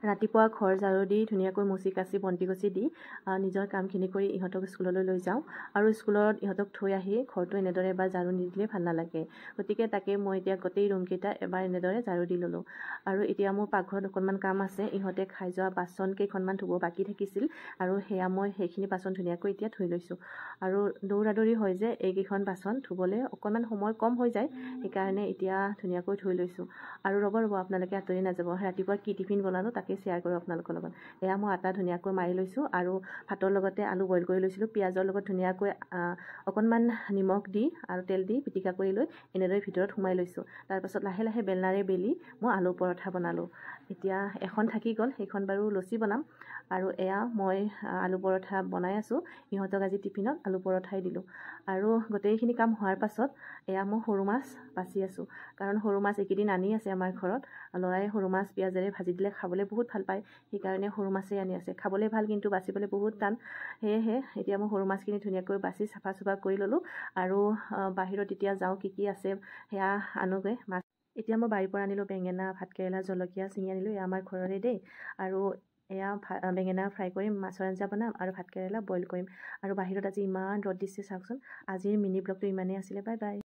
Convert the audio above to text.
ৰাতিপুৱা ঘৰ ঝাৰু দি ধুনীয়াকৈ মুচি কাচি বন্তি গছি দি নিজৰ কামখিনি কৰি ইহঁতক স্কুললৈ লৈ যাওঁ আৰু স্কুলত ইহঁতক থৈ আহি ঘৰটো এনেদৰে এবাৰ ঝাৰু নিদিলে ভাল নালাগে। গতিকে তাকে মই এতিয়া গোটেই ৰুমকেইটা এবাৰ এনেদৰে ঝাৰু দি ল'লোঁ। আৰু এতিয়া মোৰ পাকঘৰত অকণমান কাম আছে। ইহঁতে খাই যোৱা বাচন কেইখনমান ধুব বাকী থাকিছিল আৰু সেয়া মই সেইখিনি বাচন ধুনীয়াকৈ এতিয়া ধুই লৈছোঁ। আৰু দৌৰা দৌৰি হয় যে এইকেইখন বাচন ধুবলৈ অকণমান সময় কম হৈ যায়, সেইকাৰণে এতিয়া ধুনীয়াকৈ ধুই লৈছোঁ। আৰু ৰ'ব আপোনালোকে আঁতৰি নাযাব, ৰাতিপুৱা কি টিফিন বনালোঁ তাকে শ্বেয়াৰ কৰোঁ আপোনালোকৰ লগত। এয়া মই আটা ধুনীয়াকৈ মাৰি লৈছোঁ আৰু ভাতৰ লগতে আলু বইল কৰি লৈছিলোঁ। পিঁয়াজৰ লগত ধুনীয়াকৈ অকণমান নিমখ দি আৰু তেল দি পিটিকা কৰি লৈ এনেদৰে ভিতৰত সোমাই লৈছোঁ। তাৰপাছত লাহে লাহে বেলনাৰে বেলি মই আলু পৰঠা বনালোঁ। এতিয়া এখন থাকি গ'ল, সেইখন বাৰু লচি বনাম। আৰু এয়া মই আলু পৰঠা বনাই আছোঁ। ইহঁতক আজি টিফিনত আলু পৰঠাই দিলোঁ। আৰু গোটেইখিনি কাম হোৱাৰ পাছত এয়া মই সৰু মাছ বাচি আছোঁ, কাৰণ সৰু মাছ এইকেইদিন আনি আছে আমাৰ ঘৰত। ল'ৰাই সৰু মাছ পিঁয়াজেৰে ভাজি দিলে খাবলৈ বহুত ভাল পায়, সেইকাৰণে সৰু মাছেই আনি আছে। খাবলৈ ভাল কিন্তু বাচিবলৈ বহুত টান, সেয়েহে এতিয়া মই সৰু মাছখিনি ধুনীয়াকৈ বাচি চাফা চুফা কৰি ল'লোঁ। আৰু বাহিৰত এতিয়া যাওঁ, কি কি আছে সেয়া আনোগৈ মাছ। এতিয়া মই বাৰীৰ পৰা আনিলোঁ বেঙেনা, ভাতকেৰেলা, জলকীয়া ছিঙি আনিলোঁ। এয়া আমাৰ ঘৰৰে দেই। আৰু এয়া বেঙেনা ফ্ৰাই কৰিম, মাছৰ আঞ্জা বনাম আৰু ভাতকেৰেলা বইল কৰিম। আৰু বাহিৰত আজি ইমান ৰ'দ দিছে চাওকচোন। আজিৰ মিনি ব্লগটো ইমানেই আছিলে। Bye bye.